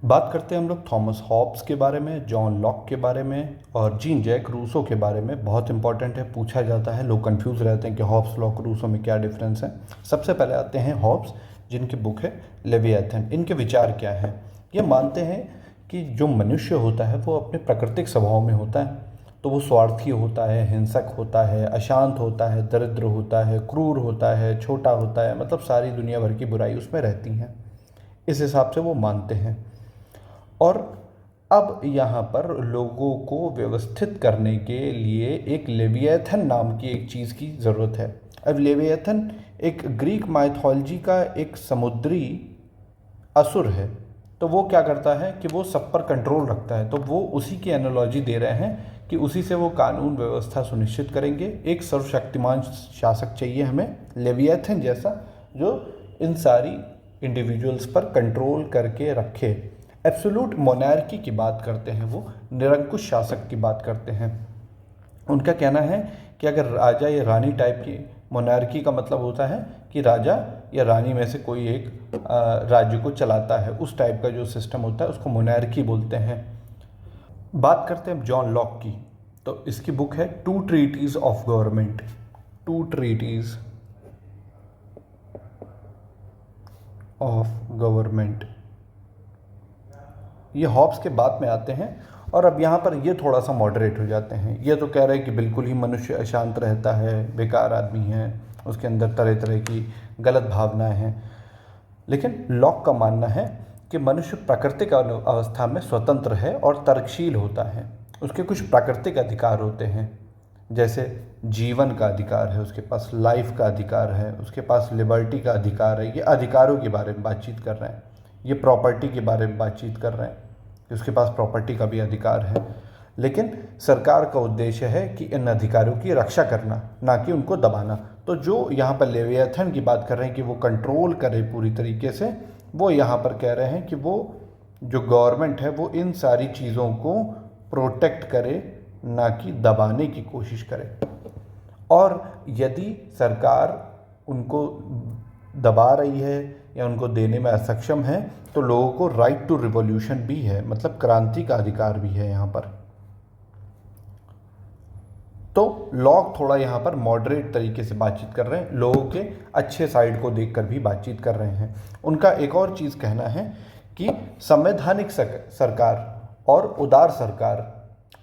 बात करते हैं हम लोग थॉमस हॉब्स के बारे में, जॉन लॉक के बारे में और जीन जैक रूसो के बारे में। बहुत इंपॉर्टेंट है, पूछा जाता है, लोग कंफ्यूज रहते हैं कि हॉब्स, लॉक, रूसो में क्या डिफरेंस है। सबसे पहले आते हैं हॉब्स, जिनकी बुक है लेविएथन। इनके विचार क्या हैं? ये मानते हैं कि जो मनुष्य होता है वो अपने प्राकृतिक स्वभाव में होता है, तो वो स्वार्थी होता है, हिंसक होता है, अशांत होता है, दरिद्र होता है, क्रूर होता है, छोटा होता है, मतलब सारी दुनिया भर की बुराई उसमें रहती हैं। इस हिसाब से वो मानते हैं। और अब यहाँ पर लोगों को व्यवस्थित करने के लिए एक लेविएथन नाम की एक चीज़ की ज़रूरत है। अब लेविएथन एक ग्रीक माइथोलॉजी का एक समुद्री असुर है। तो वो क्या करता है कि वो सब पर कंट्रोल रखता है, तो वो उसी की एनालॉजी दे रहे हैं कि उसी से वो कानून व्यवस्था सुनिश्चित करेंगे। एक सर्वशक्तिमान शासक चाहिए हमें, लेविएथन जैसा, जो इन सारी इंडिविजुअल्स पर कंट्रोल करके रखे। एब्सोल्यूट मोनार्की की बात करते हैं, वो निरंकुश शासक की बात करते हैं। उनका कहना है कि अगर राजा या रानी टाइप की, मोनार्की का मतलब होता है कि राजा या रानी में से कोई एक राज्य को चलाता है, उस टाइप का जो सिस्टम होता है उसको मोनार्की बोलते हैं। बात करते हैं जॉन लॉक की, तो इसकी बुक है two treatises of government. Two treatises of government, ये हॉब्स के बाद में आते हैं। और अब यहाँ पर ये थोड़ा सा मॉडरेट हो जाते हैं। ये तो कह रहे हैं कि बिल्कुल ही मनुष्य अशांत रहता है, बेकार आदमी है, उसके अंदर तरह तरह की गलत भावनाएं हैं। लेकिन लॉक का मानना है कि मनुष्य प्राकृतिक अवस्था में स्वतंत्र है और तर्कशील होता है। उसके कुछ प्राकृतिक अधिकार होते हैं, जैसे जीवन का अधिकार है, उसके पास लाइफ का अधिकार है, उसके पास लिबर्टी का अधिकार है। ये अधिकारों के बारे में बातचीत कर रहे हैं। ये प्रॉपर्टी के बारे में बातचीत कर रहे हैं कि उसके पास प्रॉपर्टी का भी अधिकार है। लेकिन सरकार का उद्देश्य है कि इन अधिकारों की रक्षा करना, ना कि उनको दबाना। तो जो यहाँ पर लेविएथन की बात कर रहे हैं कि वो कंट्रोल करे पूरी तरीके से, वो यहाँ पर कह रहे हैं कि वो जो गवर्नमेंट है वो इन सारी चीज़ों को प्रोटेक्ट करे, ना कि दबाने की कोशिश करे। और यदि सरकार उनको दबा रही है या उनको देने में असक्षम है, तो लोगों को राइट टू रिवॉल्यूशन भी है, मतलब क्रांति का अधिकार भी है यहाँ पर। तो लॉक थोड़ा यहाँ पर मॉडरेट तरीके से बातचीत कर रहे हैं, लोगों के अच्छे साइड को देखकर भी बातचीत कर रहे हैं। उनका एक और चीज़ कहना है कि संवैधानिक सरकार और उदार सरकार,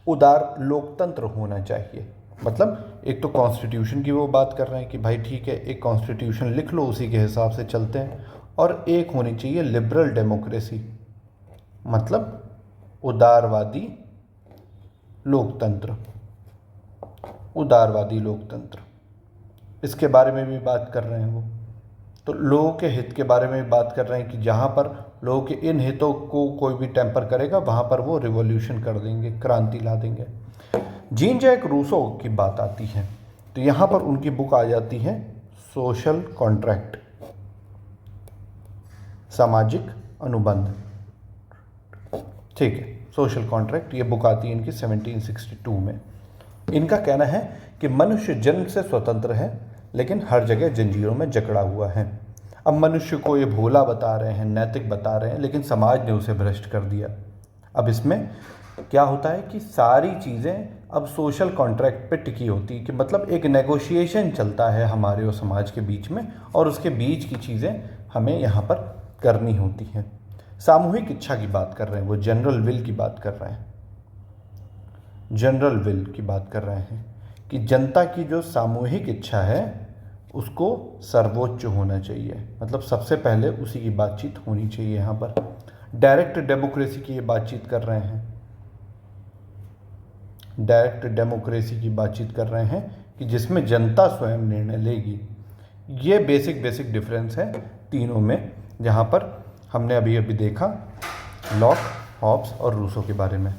उदार लोकतंत्र होना चाहिए। मतलब एक तो कॉन्स्टिट्यूशन की वो बात कर रहे हैं कि भाई ठीक है, एक कॉन्स्टिट्यूशन लिख लो, उसी के हिसाब से चलते हैं। और एक होनी चाहिए लिबरल डेमोक्रेसी, मतलब उदारवादी लोकतंत्र। उदारवादी लोकतंत्र, इसके बारे में भी बात कर रहे हैं वो। तो लोगों के हित के बारे में भी बात कर रहे हैं कि जहाँ पर लोगों के इन हितों को कोई भी टेम्पर करेगा, वहाँ पर वो रिवॉल्यूशन कर देंगे, क्रांति ला देंगे। जीन जैक रूसो की बात आती है, तो यहाँ पर उनकी बुक आ जाती है सोशल कॉन्ट्रैक्ट, सामाजिक अनुबंध। ठीक है, सोशल कॉन्ट्रैक्ट, ये बुक आती है इनकी 1762 में। इनका कहना है कि मनुष्य जन्म से स्वतंत्र है, लेकिन हर जगह जंजीरों में जकड़ा हुआ है। अब मनुष्य को ये भोला बता रहे हैं, नैतिक बता रहे हैं, लेकिन समाज ने उसे भ्रष्ट कर दिया। अब इसमें क्या होता है कि सारी चीज़ें अब सोशल कॉन्ट्रैक्ट पे टिकी होती है, कि मतलब एक नेगोशिएशन चलता है हमारे और समाज के बीच में, और उसके बीच की चीज़ें हमें यहाँ पर करनी होती हैं। सामूहिक इच्छा की बात कर रहे हैं वो, जनरल विल की बात कर रहे हैं। जनरल विल की बात कर रहे हैं कि जनता की जो सामूहिक इच्छा है उसको सर्वोच्च होना चाहिए, मतलब सबसे पहले उसी की बातचीत होनी चाहिए। यहाँ पर डायरेक्ट डेमोक्रेसी की ये बातचीत कर रहे हैं। डायरेक्ट डेमोक्रेसी की बातचीत कर रहे हैं कि जिसमें जनता स्वयं निर्णय लेगी। ये बेसिक डिफरेंस है तीनों में, जहाँ पर हमने अभी अभी देखा लॉक, हॉब्स और रूसो के बारे में।